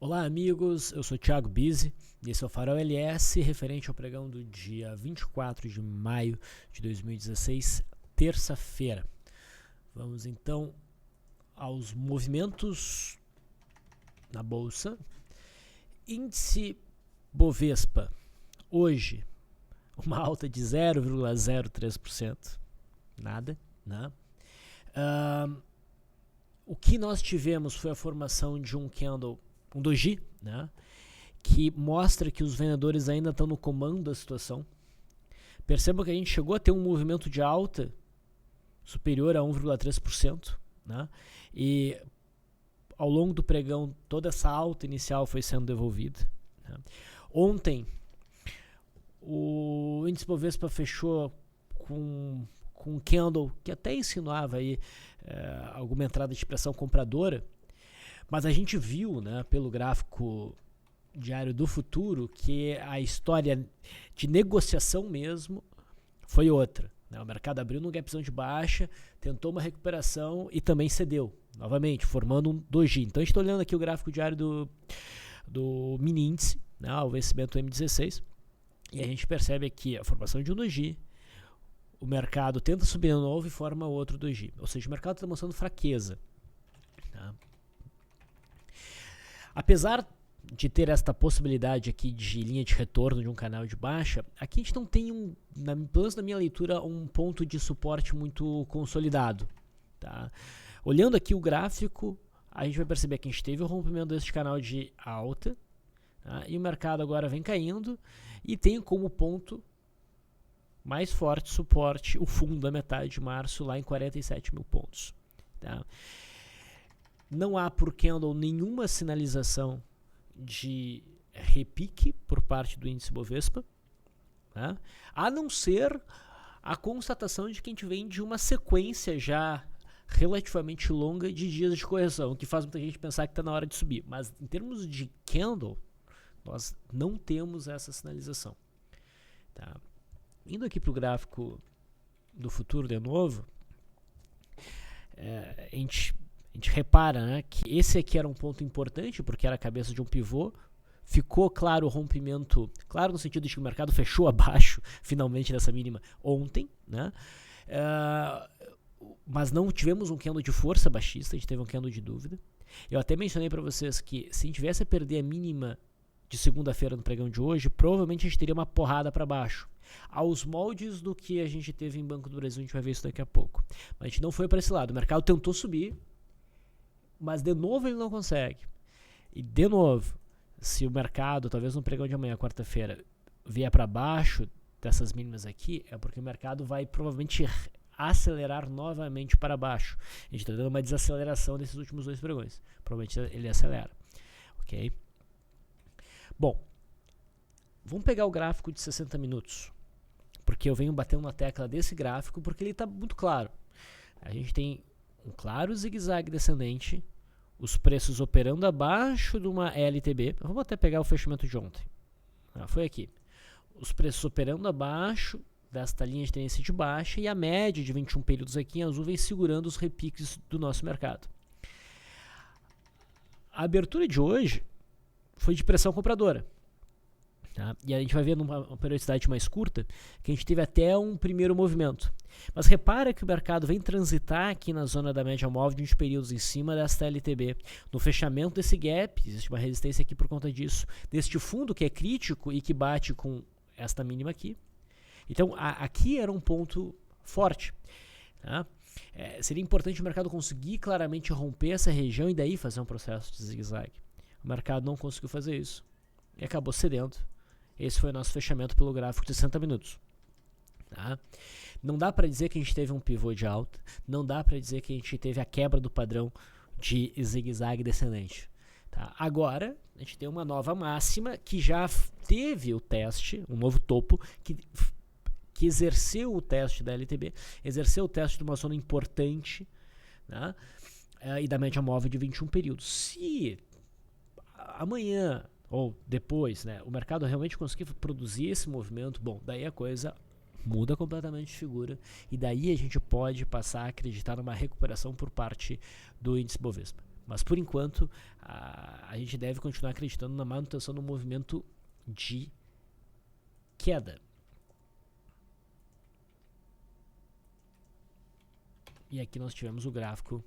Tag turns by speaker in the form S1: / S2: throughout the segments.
S1: Olá amigos, eu sou Thiago Bizzi e esse é o Farol LS referente ao pregão do dia 24 de maio de 2016, terça-feira. Vamos então aos movimentos na Bolsa. Índice Bovespa, hoje uma alta de 0,03%, nada, né? O que nós tivemos foi a formação de um candle, um doji, né, que mostra que os vendedores ainda estão no comando da situação. Percebam que a gente chegou a ter um movimento de alta superior a 1,3%, né, e ao longo do pregão toda essa alta inicial foi sendo devolvida, né. Ontem o índice Bovespa fechou com um candle que até insinuava aí alguma entrada de pressão compradora, mas a gente viu, né, pelo gráfico diário do futuro que a história de negociação mesmo foi outra, né? O mercado abriu num gapzão de baixa, tentou uma recuperação e também cedeu, novamente, formando um doji. Então a gente está olhando aqui o gráfico diário do mini índice, né, o vencimento M16, e a gente percebe aqui a formação de um doji, o mercado tenta subir de novo e forma outro doji, ou seja, o mercado está mostrando fraqueza, tá? Apesar de ter esta possibilidade aqui de linha de retorno de um canal de baixa, aqui a gente não tem, pelo menos na minha leitura, um ponto de suporte muito consolidado, tá? Olhando aqui o gráfico, a gente vai perceber que a gente teve o rompimento deste canal de alta, tá? E o mercado agora vem caindo e tem como ponto mais forte suporte o fundo da metade de março lá em 47 mil pontos, tá? Não há por candle nenhuma sinalização de repique por parte do índice Bovespa, né? A não ser a constatação de que a gente vem de uma sequência já relativamente longa de dias de correção, que faz muita gente pensar que está na hora de subir. Mas em termos de candle, nós não temos essa sinalização, tá? Indo aqui para o gráfico do futuro de novo, a gente repara, né, que esse aqui era um ponto importante, porque era a cabeça de um pivô. Ficou claro o rompimento, claro no sentido de que o mercado fechou abaixo, finalmente, dessa mínima ontem, né? Mas não tivemos um candle de força baixista, a gente teve um candle de dúvida. Eu até mencionei para vocês que se a gente tivesse a perder a mínima de segunda-feira no pregão de hoje, provavelmente a gente teria uma porrada para baixo, aos moldes do que a gente teve em Banco do Brasil. A gente vai ver isso daqui a pouco, mas a gente não foi para esse lado. O mercado tentou subir, mas de novo ele não consegue. E de novo, se o mercado, talvez no pregão de amanhã, quarta-feira, vier para baixo dessas mínimas aqui, é porque o mercado vai provavelmente acelerar novamente para baixo. A gente está dando uma desaceleração desses últimos dois pregões. Provavelmente ele acelera, ok? Bom, vamos pegar o gráfico de 60 minutos, porque eu venho batendo na tecla desse gráfico porque ele está muito claro. A gente tem um claro zigue-zague descendente, os preços operando abaixo de uma LTB. Vamos até pegar o fechamento de ontem. Foi aqui. Os preços operando abaixo desta linha de tendência de baixa e a média de 21 períodos aqui em azul vem segurando os repiques do nosso mercado. A abertura de hoje foi de pressão compradora, tá? E a gente vai ver numa periodicidade mais curta que a gente teve até um primeiro movimento. Mas repara que o mercado vem transitar aqui na zona da média móvel de uns períodos em cima desta LTB. No fechamento desse gap, existe uma resistência aqui por conta disso, deste fundo que é crítico e que bate com esta mínima aqui. Então aqui era um ponto forte, tá? Seria importante o mercado conseguir claramente romper essa região e daí fazer um processo de zigue-zague. O mercado não conseguiu fazer isso e acabou cedendo. Esse foi o nosso fechamento pelo gráfico de 60 minutos. Tá? Não dá para dizer que a gente teve um pivô de alta, não dá para dizer que a gente teve a quebra do padrão de zigue-zague descendente. Tá? Agora, a gente tem uma nova máxima que já teve o teste, um novo topo, que exerceu o teste da LTB, exerceu o teste de uma zona importante, né? E da média móvel de 21 períodos. Se amanhã ou depois, né, o mercado realmente conseguir produzir esse movimento, bom, daí a coisa muda completamente de figura e daí a gente pode passar a acreditar numa recuperação por parte do índice Bovespa. Mas por enquanto a gente deve continuar acreditando na manutenção do movimento de queda. E aqui nós tivemos o gráfico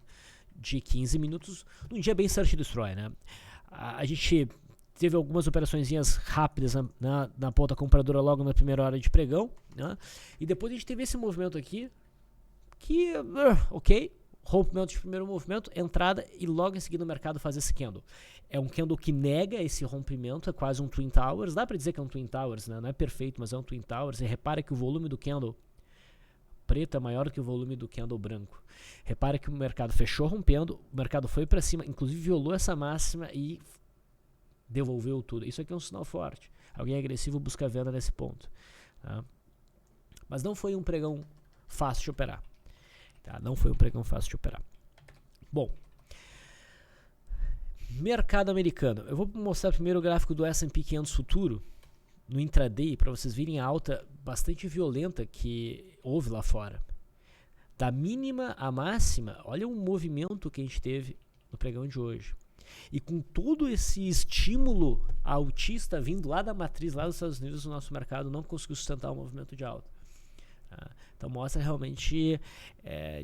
S1: de 15 minutos, num dia bem search destroy, né? A gente teve algumas operaçõezinhas rápidas na ponta compradora logo na primeira hora de pregão, né? E depois a gente teve esse movimento aqui, que, ok, rompimento de primeiro movimento, entrada, e logo em seguida o mercado faz esse candle. É um candle que nega esse rompimento, é quase um Twin Towers, dá pra dizer que é um Twin Towers, né? Não é perfeito, mas é um Twin Towers, e repara que o volume do candle preto é maior que o volume do candle branco. Repara que o mercado fechou rompendo, o mercado foi para cima, inclusive violou essa máxima e devolveu tudo. Isso aqui é um sinal forte. Alguém agressivo busca venda nesse ponto. Tá? Mas não foi um pregão fácil de operar. Tá? Não foi um pregão fácil de operar. Bom, mercado americano. Eu vou mostrar primeiro o gráfico do S&P 500 futuro no intraday, para vocês virem a alta bastante violenta que houve lá fora. Da mínima à máxima, olha o movimento que a gente teve no pregão de hoje. E com todo esse estímulo altista vindo lá da matriz, lá dos Estados Unidos, o nosso mercado não conseguiu sustentar o movimento de alta. Então mostra realmente,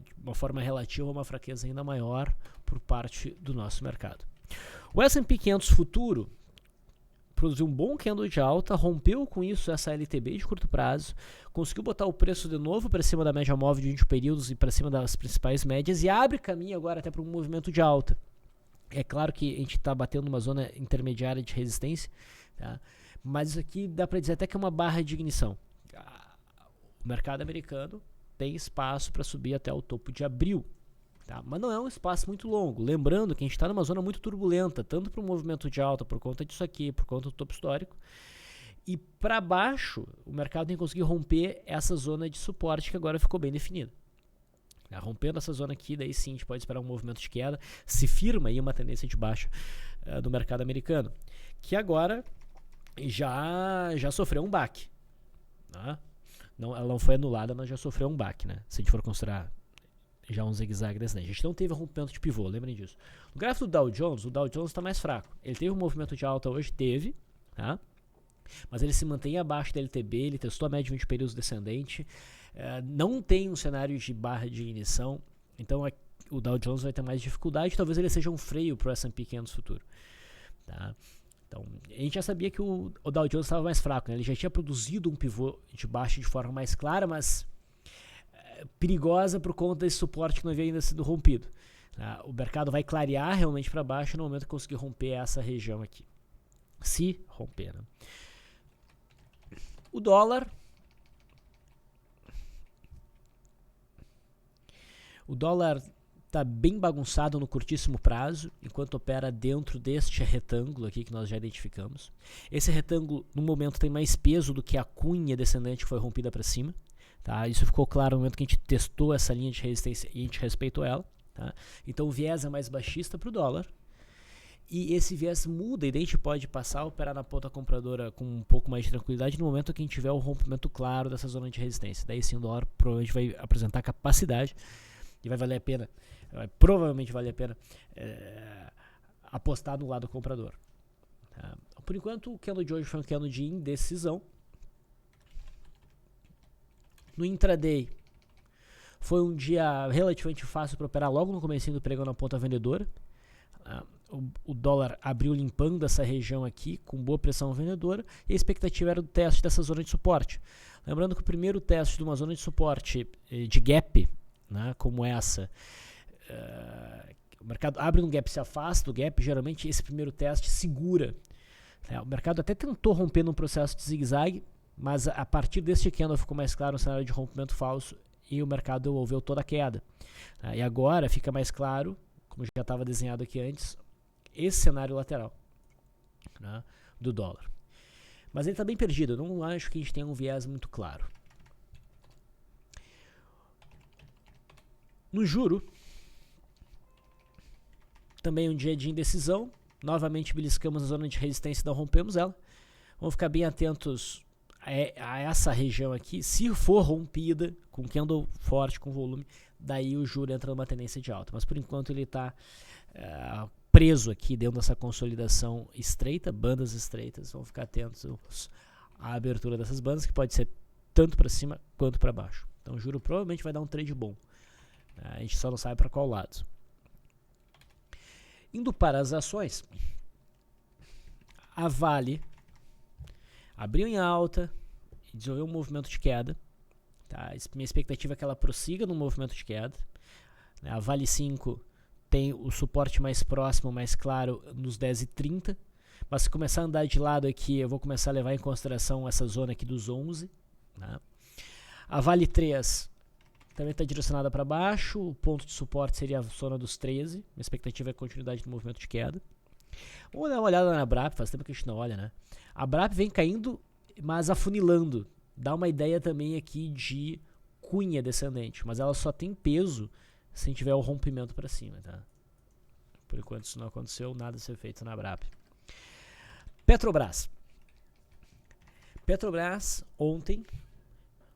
S1: de uma forma relativa, uma fraqueza ainda maior por parte do nosso mercado. O S&P 500 futuro produziu um bom candle de alta, rompeu com isso essa LTB de curto prazo, conseguiu botar o preço de novo para cima da média móvel de 20 períodos e para cima das principais médias e abre caminho agora até para um movimento de alta. É claro que a gente está batendo uma zona intermediária de resistência, tá? Mas isso aqui dá para dizer até que é uma barra de ignição. O mercado americano tem espaço para subir até o topo de abril. Tá? Mas não é um espaço muito longo. Lembrando que a gente está numa zona muito turbulenta, tanto para o movimento de alta por conta disso aqui, por conta do topo histórico. E para baixo, o mercado tem que conseguir romper essa zona de suporte que agora ficou bem definida. Rompendo essa zona aqui, daí sim a gente pode esperar um movimento de queda. Se firma aí uma tendência de baixa do mercado americano, que agora já sofreu um baque. Tá? Não, ela não foi anulada, mas já sofreu um baque, né? Se a gente for considerar já um zigue-zague desse, né? A gente não teve rompimento de pivô, lembrem disso. No gráfico do Dow Jones, o Dow Jones está mais fraco. Ele teve um movimento de alta hoje, tá? Mas ele se mantém abaixo da LTB, ele testou a média de 20 períodos descendente, não tem um cenário de barra de ignição, então o Dow Jones vai ter mais dificuldade, talvez ele seja um freio para o S&P 500 futuro. Tá? Então, a gente já sabia que o Dow Jones estava mais fraco, né? Ele já tinha produzido um pivô de baixa de forma mais clara, mas perigosa por conta desse suporte que não havia ainda sido rompido. Tá? O mercado vai clarear realmente para baixo no momento que conseguir romper essa região aqui. Se romper, né? O dólar está bem bagunçado no curtíssimo prazo, enquanto opera dentro deste retângulo aqui que nós já identificamos. Esse retângulo, no momento, tem mais peso do que a cunha descendente que foi rompida para cima. Tá? Isso ficou claro no momento que a gente testou essa linha de resistência e a gente respeitou ela. Tá? Então o viés é mais baixista para o dólar. E esse viés muda e daí a gente pode passar a operar na ponta compradora com um pouco mais de tranquilidade no momento que a gente tiver o rompimento claro dessa zona de resistência. Daí sim o dólar provavelmente vai apresentar capacidade e vai valer a pena, vai provavelmente valer a pena apostar no lado comprador. Tá? Por enquanto o candle de hoje foi um candle de indecisão. No intraday foi um dia relativamente fácil para operar logo no comecinho do pregão na ponta vendedora. O dólar abriu limpando essa região aqui com boa pressão vendedora e a expectativa era do teste dessa zona de suporte. Lembrando que o primeiro teste de uma zona de suporte de gap, né, como essa, o mercado abre um gap, se afasta do gap, geralmente esse primeiro teste segura. O mercado até tentou romper num processo de zigue-zague, mas a partir deste candle ficou mais claro um cenário de rompimento falso e o mercado devolveu toda a queda. E agora fica mais claro, como já estava desenhado aqui antes, esse cenário lateral, né, do dólar. Mas ele está bem perdido, eu não acho que a gente tenha um viés muito claro. No juro, também um dia de indecisão, novamente beliscamos a zona de resistência e não rompemos ela. Vamos ficar bem atentos a essa região aqui. Se for rompida, com candle forte, com volume, daí o juro entra numa tendência de alta. Mas por enquanto ele está preso aqui dentro dessa consolidação estreita, bandas estreitas. Vamos ficar atentos à abertura dessas bandas, que pode ser tanto para cima quanto para baixo. Então o juro provavelmente vai dar um trade bom. A gente só não sabe para qual lado. Indo para as ações, a Vale abriu em alta e desenvolveu um movimento de queda. Tá? Minha expectativa é que ela prossiga no movimento de queda. A Vale 5 tem o suporte mais próximo, mais claro, nos 10,30. Mas se começar a andar de lado aqui, eu vou começar a levar em consideração essa zona aqui dos 11. Tá? A Vale 3 também está direcionada para baixo. O ponto de suporte seria a zona dos 13. Minha expectativa é a continuidade do movimento de queda. Vamos dar uma olhada na BRAP, faz tempo que a gente não olha, né? A BRAP vem caindo, mas afunilando. Dá uma ideia também aqui de cunha descendente, mas ela só tem peso se tiver o rompimento para cima, tá? Por enquanto isso não aconteceu, nada a ser feito na BRAP. Petrobras. Petrobras ontem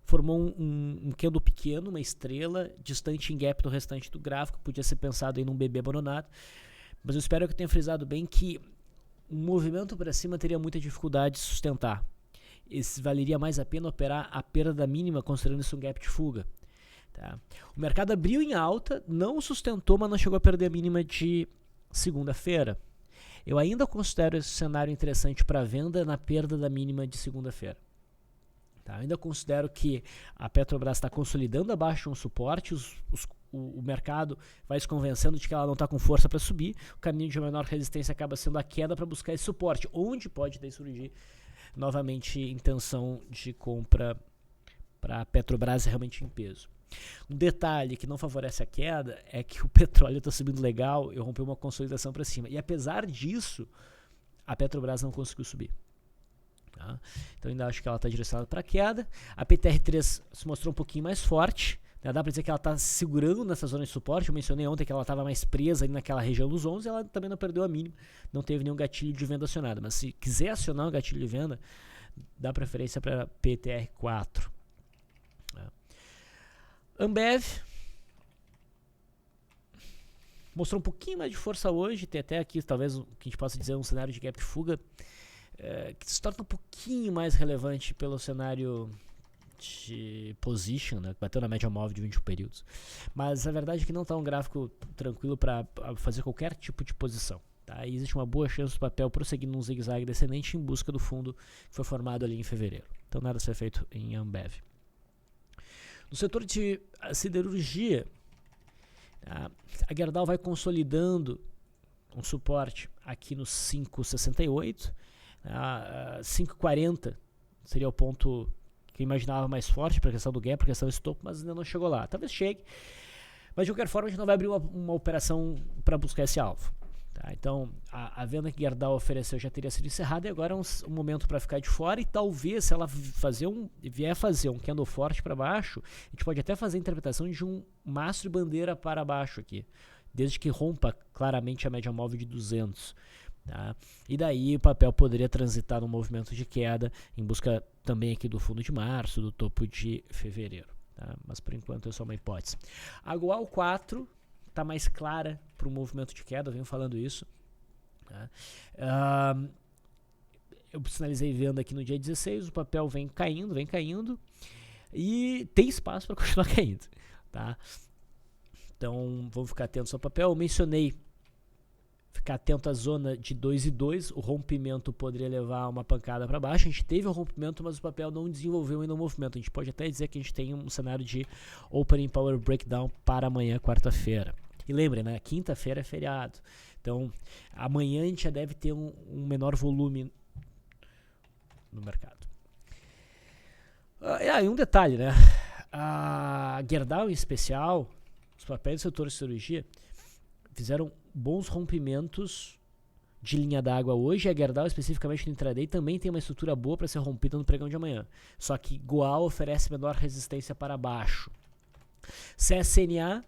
S1: formou um candle pequeno, uma estrela, distante em gap do restante do gráfico, podia ser pensado em um BB abandonado, mas eu espero que eu tenha frisado bem que um movimento para cima teria muita dificuldade de sustentar. Valeria mais a pena operar a perda da mínima, considerando isso um gap de fuga. Tá? O mercado abriu em alta, não sustentou, mas não chegou a perder a mínima de segunda-feira. Eu ainda considero esse cenário interessante para venda na perda da mínima de segunda-feira. Tá? Ainda considero que a Petrobras está consolidando abaixo de um suporte, o mercado vai se convencendo de que ela não está com força para subir, o caminho de menor resistência acaba sendo a queda para buscar esse suporte, onde pode daí surgir novamente intenção de compra para a Petrobras realmente em peso. Um detalhe que não favorece a queda é que o petróleo está subindo legal e rompeu uma consolidação para cima. E apesar disso, a Petrobras não conseguiu subir. Tá? Então ainda acho que ela está direcionada para a queda. A PTR3 se mostrou um pouquinho mais forte. Dá para dizer que ela está segurando nessa zona de suporte. Eu mencionei ontem que ela estava mais presa ali naquela região dos 11. Ela também não perdeu a mínima. Não teve nenhum gatilho de venda acionado. Mas se quiser acionar um gatilho de venda, dá preferência para PTR4. Ambev mostrou um pouquinho mais de força hoje. Tem até aqui, talvez, o que a gente possa dizer, um cenário de gap de fuga que se torna um pouquinho mais relevante pelo cenário de position, né, que bateu na média móvel de 21 períodos. Mas a verdade é que não está um gráfico tranquilo para fazer qualquer tipo de posição. Tá? E existe uma boa chance do papel prosseguir num zigue-zague descendente em busca do fundo que foi formado ali em fevereiro. Então nada a ser feito em Ambev. No setor de siderurgia, a Gerdau vai consolidando um suporte aqui no 5,68, 5,40 seria o ponto que eu imaginava mais forte para a questão do gap, para a questão do stop, mas ainda não chegou lá. Talvez chegue, mas de qualquer forma a gente não vai abrir uma operação para buscar esse alvo. Tá? Então, a venda que Gerdau ofereceu já teria sido encerrada e agora é um momento para ficar de fora e talvez se ela vier fazer um candle forte para baixo, a gente pode até fazer a interpretação de um mastro de bandeira para baixo aqui, desde que rompa claramente a média móvel de 200. Tá? E daí o papel poderia transitar no movimento de queda em busca também aqui do fundo de março, do topo de fevereiro. Tá? Mas por enquanto é só uma hipótese. A Goal 4 está mais clara para o movimento de queda, eu venho falando isso. Tá? Eu sinalizei venda aqui no dia 16, o papel vem caindo e tem espaço para continuar caindo. Tá? Então vamos ficar atentos ao papel. Eu mencionei ficar atento à zona de 2,2, o rompimento poderia levar uma pancada para baixo. A gente teve o rompimento, mas o papel não desenvolveu ainda o movimento. A gente pode até dizer que a gente tem um cenário de Opening Power Breakdown para amanhã, quarta-feira. E lembre, né, quinta-feira é feriado. Então, amanhã a gente já deve ter um menor volume no mercado. E um detalhe, né? A Gerdau em especial, os papéis do setor de cirurgia, fizeram bons rompimentos de linha d'água hoje. A Gerdau, especificamente no intraday, também tem uma estrutura boa para ser rompida no pregão de amanhã. Só que Goal oferece menor resistência para baixo. CSNA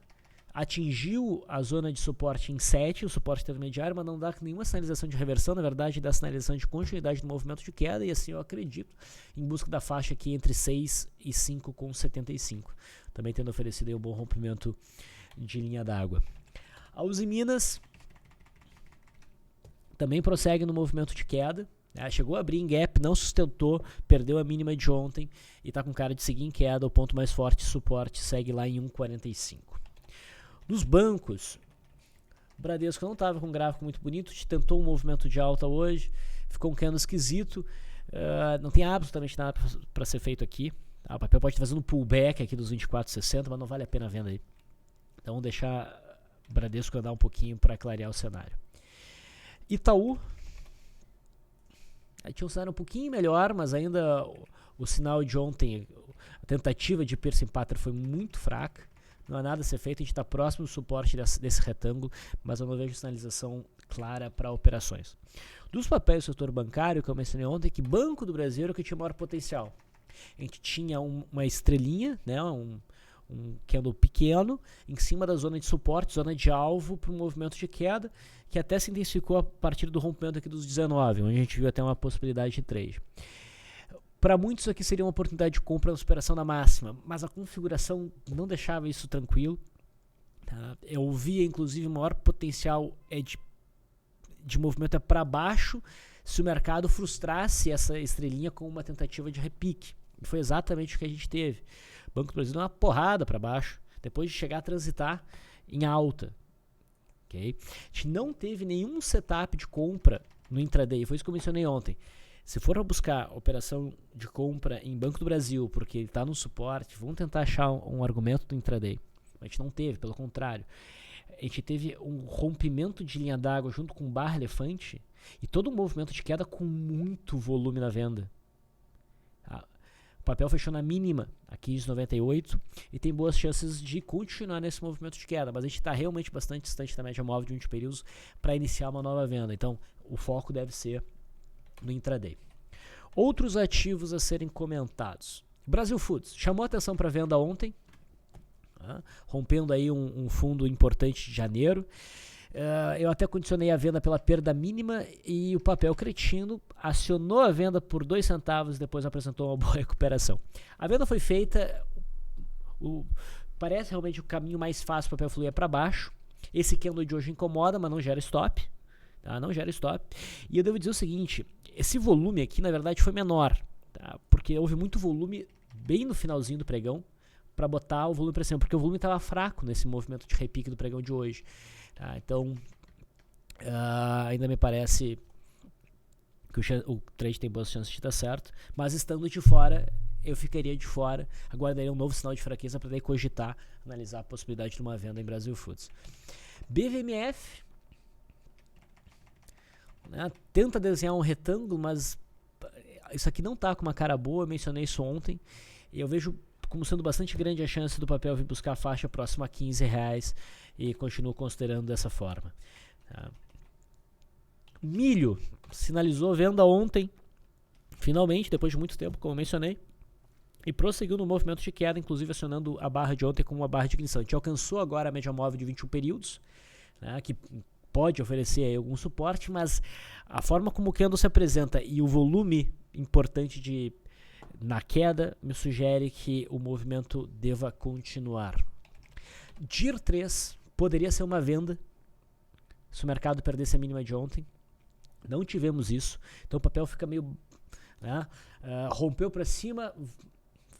S1: atingiu a zona de suporte em 7, o suporte intermediário, mas não dá nenhuma sinalização de reversão, na verdade dá sinalização de continuidade do movimento de queda, e assim eu acredito em busca da faixa aqui entre 6 e 5,75, também tendo oferecido aí um bom rompimento de linha d'água. A Uzi Minas também prossegue no movimento de queda, chegou a abrir em gap, não sustentou, perdeu a mínima de ontem e está com cara de seguir em queda. O ponto mais forte de suporte segue lá em 1,45. Nos bancos, o Bradesco não estava com um gráfico muito bonito, tentou um movimento de alta hoje, ficou um candle esquisito, não tem absolutamente nada para ser feito aqui. O papel pode estar fazendo um pullback aqui dos 24,60, mas não vale a pena a venda aí. Então vamos deixar o Bradesco andar um pouquinho para clarear o cenário. Itaú, aí tinha um cenário um pouquinho melhor, mas ainda o sinal de ontem, a tentativa de piercing pattern foi muito fraca. Não há nada a ser feito, a gente está próximo do suporte desse retângulo, mas eu não vejo sinalização clara para operações. Dos papéis do setor bancário, que eu mencionei ontem, que Banco do Brasil era o que tinha maior potencial. A gente tinha uma estrelinha, né, um candle pequeno, em cima da zona de suporte, zona de alvo para um movimento de queda, que até se intensificou a partir do rompimento aqui dos 19, onde a gente viu até uma possibilidade de trade. Para muitos aqui seria uma oportunidade de compra na superação da máxima, mas a configuração não deixava isso tranquilo. Tá? Eu via inclusive o maior potencial de movimento para baixo se o mercado frustrasse essa estrelinha com uma tentativa de repique. E foi exatamente o que a gente teve. O Banco do Brasil deu uma porrada para baixo, depois de chegar a transitar em alta. Okay? A gente não teve nenhum setup de compra no intraday, foi isso que eu mencionei ontem. Se for buscar operação de compra em Banco do Brasil, porque ele está no suporte, vamos tentar achar um argumento do intraday. A gente não teve, pelo contrário. A gente teve um rompimento de linha d'água junto com barra elefante e todo um movimento de queda com muito volume na venda. O papel fechou na mínima, a 15,98, e tem boas chances de continuar nesse movimento de queda, mas a gente está realmente bastante distante da média móvel de 20 períodos para iniciar uma nova venda. Então, o foco deve ser no intraday. Outros ativos a serem comentados. Brasil Foods chamou atenção para venda ontem, rompendo aí um fundo importante de janeiro. Eu até condicionei a venda pela perda mínima e o papel cretino acionou a venda por 2 centavos e depois apresentou uma boa recuperação. A venda foi feita, parece realmente o caminho mais fácil para o papel fluir para baixo. Esse candle de hoje incomoda, mas não gera stop. Tá? Não gera stop. E eu devo dizer o seguinte, esse volume aqui na verdade foi menor, tá? Porque houve muito volume bem no finalzinho do pregão para botar o volume para cima, porque o volume estava fraco nesse movimento de repique do pregão de hoje. Tá? Então, ainda me parece que o trade tem boas chances de dar certo, mas estando de fora, eu ficaria de fora, aguardaria um novo sinal de fraqueza para daí cogitar, analisar a possibilidade de uma venda em Brasil Foods. BVMF, né, tenta desenhar um retângulo, mas isso aqui não está com uma cara boa, eu mencionei isso ontem, e eu vejo como sendo bastante grande a chance do papel vir buscar a faixa próxima a R$15 e continuo considerando dessa forma. Tá? Milho sinalizou venda ontem, finalmente, depois de muito tempo, como eu mencionei, e prosseguiu no movimento de queda, inclusive acionando a barra de ontem como uma barra de ignição. A gente alcançou agora a média móvel de 21 períodos, né, que pode oferecer aí algum suporte, mas a forma como o candle se apresenta e o volume importante na queda me sugere que o movimento deva continuar. DIR 3 poderia ser uma venda se o mercado perdesse a mínima de ontem. Não tivemos isso, então o papel fica meio, né, rompeu para cima,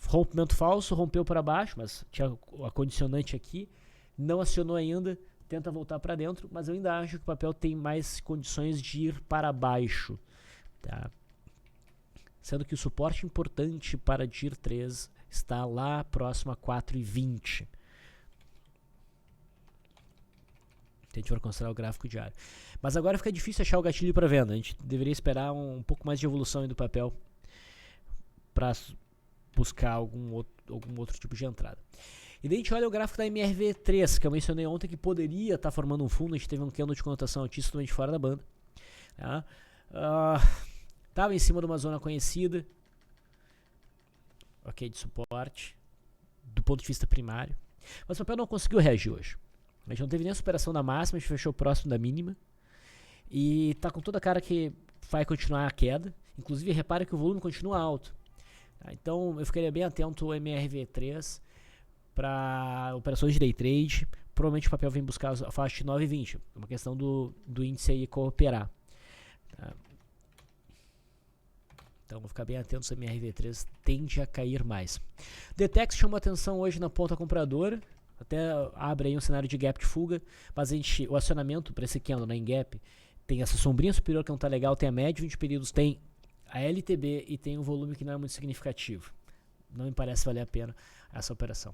S1: rompimento falso, rompeu para baixo, mas tinha a condicionante aqui, não acionou ainda, tenta voltar para dentro, mas eu ainda acho que o papel tem mais condições de ir para baixo, tá? Sendo que o suporte importante para DIR 3 está lá próximo a 4,20. Se a gente for considerar o gráfico diário. Mas agora fica difícil achar o gatilho para venda. A gente deveria esperar um pouco mais de evolução aí do papel para buscar algum outro tipo de entrada. E daí a gente olha o gráfico da MRV3, que eu mencionei ontem que poderia estar formando um fundo. A gente teve um candle de conotação altíssima de fora da banda. Tá? Estava em cima de uma zona conhecida, ok, de suporte, do ponto de vista primário, mas o papel não conseguiu reagir hoje. A gente não teve nem a superação da máxima, a gente fechou próximo da mínima. E tá com toda a cara que vai continuar a queda. Inclusive, repare que o volume continua alto. Tá? Então, eu ficaria bem atento ao MRV3 para operações de day trade. Provavelmente o papel vem buscar a faixa de 9,20. É uma questão do índice aí cooperar. Tá? Então, vou ficar bem atento se o MRV3 tende a cair mais. Detex chamou atenção hoje na ponta compradora. Até abre aí um cenário de gap de fuga. Mas o acionamento para esse candle na gap tem essa sombrinha superior que não está legal. Tem a média de 20 períodos, tem a LTB e tem um volume que não é muito significativo. Não me parece valer a pena essa operação.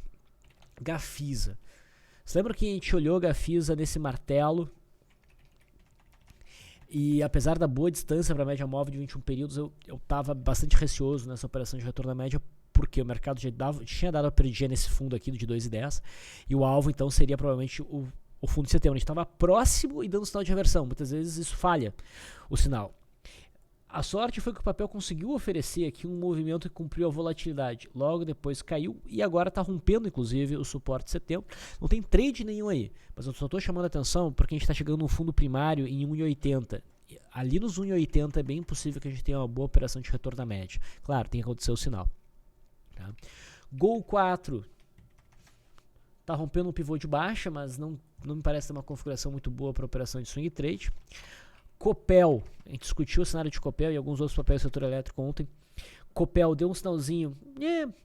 S1: Gafisa. Você lembra que a gente olhou a Gafisa nesse martelo? E apesar da boa distância para a média móvel de 21 períodos, eu estava bastante receoso nessa operação de retorno à média, porque o mercado já tinha dado a perdida nesse fundo aqui de 2,10, e o alvo então seria provavelmente o fundo de setembro. A gente estava próximo e dando sinal de reversão. Muitas vezes isso falha o sinal. A sorte foi que o papel conseguiu oferecer aqui um movimento que cumpriu a volatilidade. Logo depois caiu e agora está rompendo, inclusive, o suporte de setembro. Não tem trade nenhum aí, mas eu só estou chamando a atenção porque a gente está chegando no fundo primário em 1,80. Ali nos 1,80 é bem possível que a gente tenha uma boa operação de retorno à média. Claro, tem que acontecer o sinal. Tá? Gol 4 está rompendo um pivô de baixa, mas não me parece ter uma configuração muito boa para operação de swing trade. Copel, a gente discutiu o cenário de Copel e alguns outros papéis do setor elétrico ontem. Copel deu um sinalzinho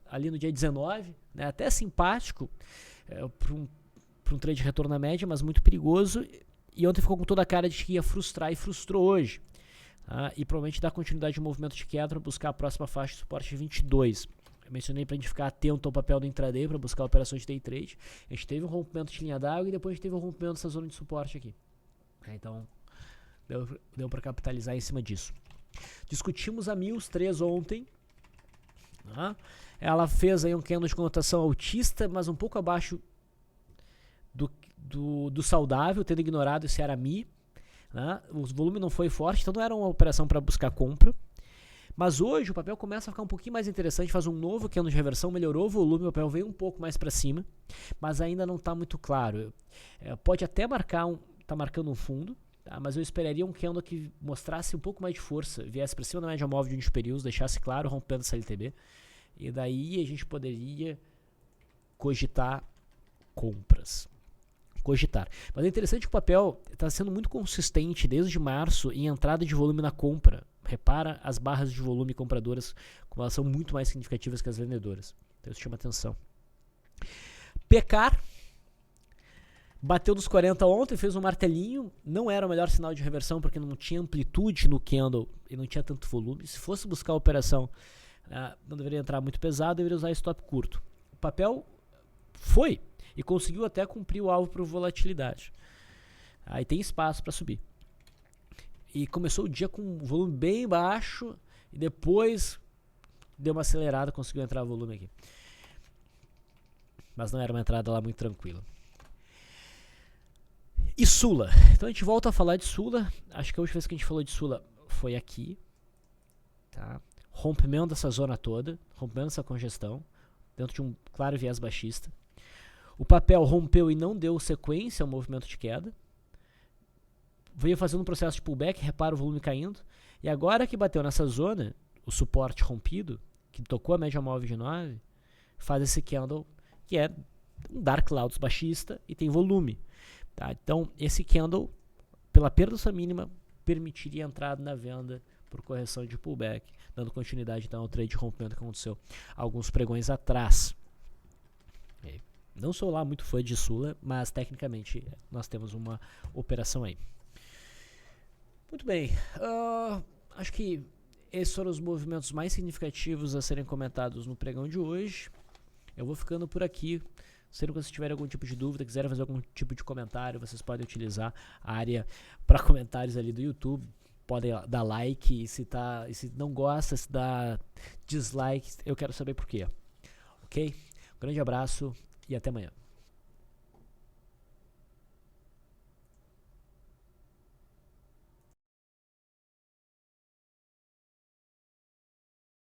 S1: ali no dia 19, né, até simpático para um trade de retorno à média, mas muito perigoso. E ontem ficou com toda a cara de que ia frustrar e frustrou hoje. Tá? E provavelmente dá continuidade de movimento de queda para buscar a próxima faixa de suporte de 22. Eu mencionei para a gente ficar atento ao papel do intraday para buscar operações de day trade. A gente teve um rompimento de linha d'água e depois a gente teve um rompimento dessa zona de suporte aqui. Então, deu para capitalizar em cima disso. Discutimos a Mills 3 ontem. Tá? Ela fez aí um candle de conotação altista, mas um pouco abaixo do saudável, tendo ignorado esse Arami. Né? O volume não foi forte, então não era uma operação para buscar compra. Mas hoje o papel começa a ficar um pouquinho mais interessante, faz um novo candle de reversão, melhorou o volume, o papel veio um pouco mais para cima, mas ainda não está muito claro. Pode até tá marcando um fundo, tá? Mas eu esperaria um candle que mostrasse um pouco mais de força, viesse para cima da média móvel de 20 períodos, deixasse claro, rompendo essa LTB, e daí a gente poderia cogitar compras. Mas é interessante que o papel está sendo muito consistente desde março em entrada de volume na compra. Repara as barras de volume compradoras, como elas são muito mais significativas que as vendedoras. Então isso chama atenção. Pecar bateu dos 40 ontem, fez um martelinho. Não era o melhor sinal de reversão porque não tinha amplitude no candle e não tinha tanto volume. Se fosse buscar a operação, não deveria entrar muito pesado, deveria usar stop curto. O papel foi e conseguiu até cumprir o alvo por volatilidade. Aí tem espaço para subir. E começou o dia com um volume bem baixo e depois deu uma acelerada, conseguiu entrar o volume aqui. Mas não era uma entrada lá muito tranquila. E Sula. Então a gente volta a falar de Sula. Acho que a última vez que a gente falou de Sula foi aqui. Tá? Rompimento dessa zona toda, rompimento dessa congestão, dentro de um claro viés baixista. O papel rompeu e não deu sequência ao movimento de queda. Veio fazendo um processo de pullback, repara o volume caindo. E agora que bateu nessa zona, o suporte rompido, que tocou a média móvel de 9, faz esse candle, que é um Dark Clouds baixista e tem volume. Tá? Então, esse candle, pela perda sua mínima, permitiria a entrada na venda por correção de pullback, dando continuidade então, ao trade de rompimento que aconteceu alguns pregões atrás. Não sou lá muito fã de Sula, mas tecnicamente nós temos uma operação aí. Muito bem, acho que esses foram os movimentos mais significativos a serem comentados no pregão de hoje. Eu vou ficando por aqui. Se vocês tiverem algum tipo de dúvida, quiserem fazer algum tipo de comentário, vocês podem utilizar a área para comentários ali do YouTube. Podem dar like, e se não gosta, se dá dislike, eu quero saber por quê. Ok? Um grande abraço e até amanhã.